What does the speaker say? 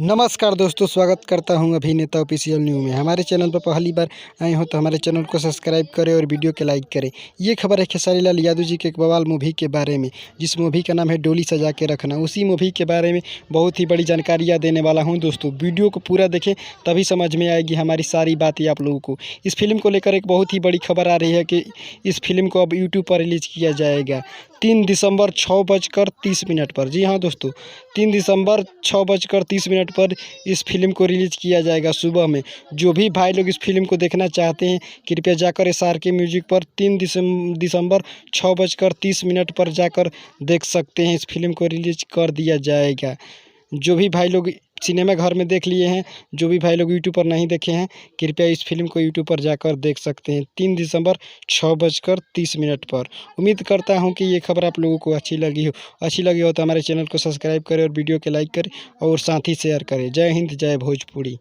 नमस्कार दोस्तों, स्वागत करता हूं अभिनेता ऑफिशियल न्यू में। हमारे चैनल पर पहली बार आए हो तो हमारे चैनल को सब्सक्राइब करें और वीडियो के लाइक करें। ये खबर है खेसारी लाल यादव जी के एक बवाल मूवी के बारे में, जिस मूवी का नाम है डोली सजा के रखना। उसी मूवी के बारे में बहुत ही बड़ी जानकारियाँ देने वाला हूँ दोस्तों। वीडियो को पूरा देखें तभी समझ में आएगी हमारी सारी बातें आप लोगों को। इस फिल्म को लेकर एक बहुत ही बड़ी खबर आ रही है कि इस फिल्म को अब यूट्यूब पर रिलीज़ किया जाएगा 3 दिसंबर 6:30 पर। जी हाँ दोस्तों, 3 दिसंबर 6:30 पर इस फिल्म को रिलीज़ किया जाएगा सुबह में। जो भी भाई लोग इस फिल्म को देखना चाहते हैं कृपया जाकर SRK म्यूजिक पर 3 दिसंबर 6:30 पर जाकर देख सकते हैं। इस फिल्म को रिलीज़ कर दिया जाएगा। जो भी भाई लोग सिनेमा घर में देख लिए हैं, जो भी भाई लोग यूट्यूब पर नहीं देखे हैं, कृपया इस फिल्म को यूट्यूब पर जाकर देख सकते हैं 3 दिसंबर 6:30 पर। उम्मीद करता हूं कि ये खबर आप लोगों को अच्छी लगी हो तो हमारे चैनल को सब्सक्राइब करें और वीडियो को लाइक करें और साथ ही शेयर करें। जय हिंद, जय भोजपुरी।